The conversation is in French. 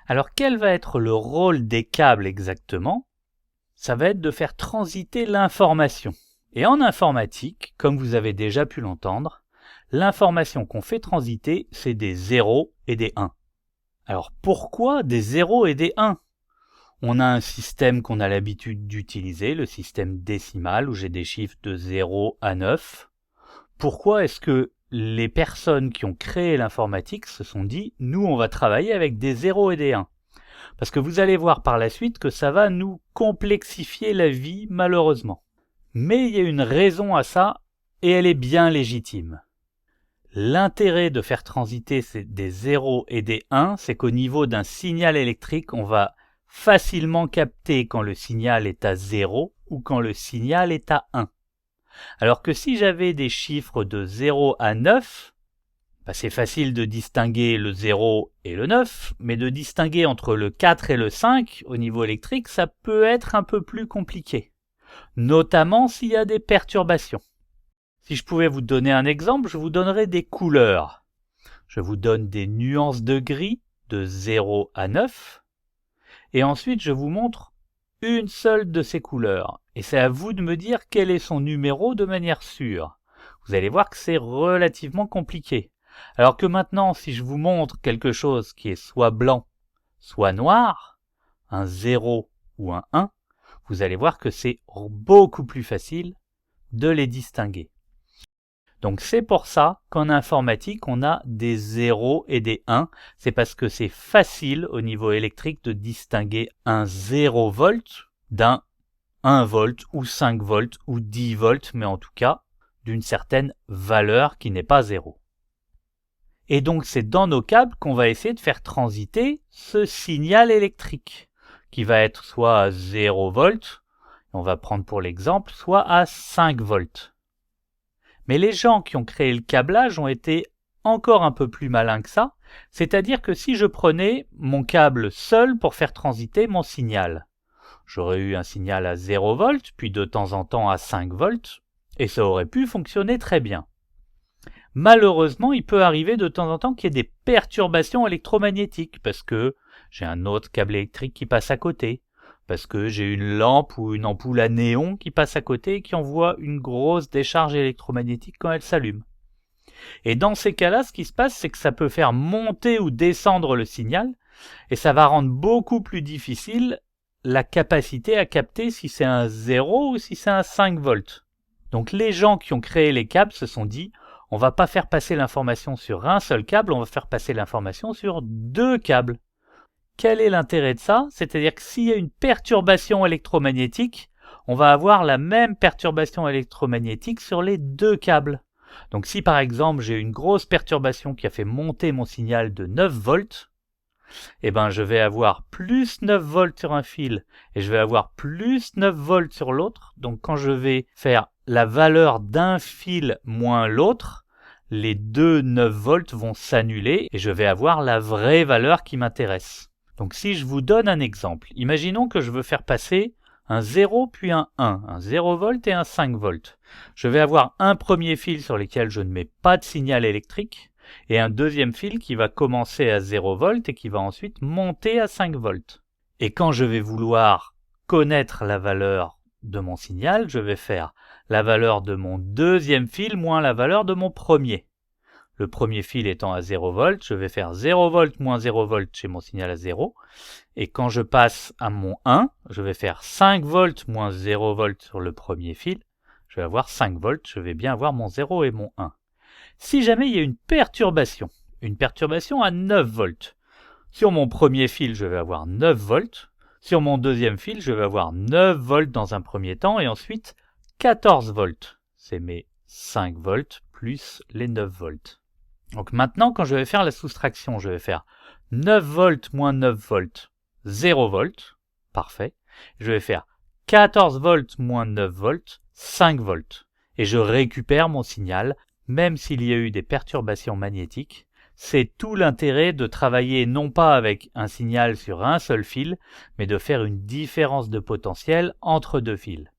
Alors quel va être le rôle des câbles exactement? Ça va être de faire transiter l'information. Et en informatique, comme vous avez déjà pu l'entendre, l'information qu'on fait transiter, c'est des 0 et des 1. Alors pourquoi des 0 et des 1? On a un système qu'on a l'habitude d'utiliser, le système décimal, où j'ai des chiffres de 0 à 9. Pourquoi est-ce que les personnes qui ont créé l'informatique se sont dit « nous, on va travailler avec des 0 et des 1 ». Parce que vous allez voir par la suite que ça va nous complexifier la vie, malheureusement. Mais il y a une raison à ça, et elle est bien légitime. L'intérêt de faire transiter des 0 et des 1, c'est qu'au niveau d'un signal électrique, on va facilement capter quand le signal est à 0 ou quand le signal est à 1. Alors que si j'avais des chiffres de 0 à 9, c'est facile de distinguer le 0 et le 9, mais de distinguer entre le 4 et le 5 au niveau électrique, ça peut être un peu plus compliqué, notamment s'il y a des perturbations. Si je pouvais vous donner un exemple, je vous donnerais des couleurs. Je vous donne des nuances de gris de 0 à 9, et ensuite je vous montre une seule de ces couleurs, et c'est à vous de me dire quel est son numéro de manière sûre. Vous allez voir que c'est relativement compliqué. Alors que maintenant, si je vous montre quelque chose qui est soit blanc, soit noir, un 0 ou un 1, vous allez voir que c'est beaucoup plus facile de les distinguer. Donc c'est pour ça qu'en informatique, on a des 0 et des 1. C'est parce que c'est facile au niveau électrique de distinguer un 0 volt d'un 1 volt ou 5 volts ou 10 volts, mais en tout cas d'une certaine valeur qui n'est pas 0. Et donc c'est dans nos câbles qu'on va essayer de faire transiter ce signal électrique, qui va être soit à 0 volts, on va prendre pour l'exemple, soit à 5 volts. Mais les gens qui ont créé le câblage ont été encore un peu plus malins que ça, c'est-à-dire que si je prenais mon câble seul pour faire transiter mon signal, j'aurais eu un signal à 0 volts, puis de temps en temps à 5 volts, et ça aurait pu fonctionner très bien. Malheureusement, il peut arriver de temps en temps qu'il y ait des perturbations électromagnétiques, parce que j'ai un autre câble électrique qui passe à côté, parce que j'ai une lampe ou une ampoule à néon qui passe à côté et qui envoie une grosse décharge électromagnétique quand elle s'allume. Et dans ces cas-là, ce qui se passe, c'est que ça peut faire monter ou descendre le signal, et ça va rendre beaucoup plus difficile la capacité à capter si c'est un 0 ou si c'est un 5 volts. Donc les gens qui ont créé les câbles se sont dit, on va pas faire passer l'information sur un seul câble, on va faire passer l'information sur deux câbles. Quel est l'intérêt de ça? C'est-à-dire que s'il y a une perturbation électromagnétique, on va avoir la même perturbation électromagnétique sur les deux câbles. Donc si par exemple j'ai une grosse perturbation qui a fait monter mon signal de 9 volts, je vais avoir plus 9 volts sur un fil et je vais avoir plus 9 volts sur l'autre. Donc quand je vais faire la valeur d'un fil moins l'autre, les deux 9 volts vont s'annuler et je vais avoir la vraie valeur qui m'intéresse. Donc si je vous donne un exemple, imaginons que je veux faire passer un 0 puis un 1, un 0 volt et un 5 volts. Je vais avoir un premier fil sur lequel je ne mets pas de signal électrique et un deuxième fil qui va commencer à 0 volt et qui va ensuite monter à 5 volts. Et quand je vais vouloir connaître la valeur de mon signal, je vais faire la valeur de mon deuxième fil moins la valeur de mon premier. Le premier fil étant à 0 volt, je vais faire 0 volt moins 0 volt chez mon signal à 0. Et quand je passe à mon 1, je vais faire 5 volts moins 0 volt sur le premier fil. Je vais avoir 5 volts, je vais bien avoir mon 0 et mon 1. Si jamais il y a une perturbation à 9 volts, sur mon premier fil, je vais avoir 9 volts. Sur mon deuxième fil, je vais avoir 9 volts dans un premier temps et ensuite 14 volts. C'est mes 5 volts plus les 9 volts. Donc maintenant, quand je vais faire la soustraction, je vais faire 9 volts moins 9 volts, 0 volts. Parfait. Je vais faire 14 volts moins 9 volts, 5 volts. Et je récupère mon signal, même s'il y a eu des perturbations magnétiques. C'est tout l'intérêt de travailler non pas avec un signal sur un seul fil, mais de faire une différence de potentiel entre deux fils.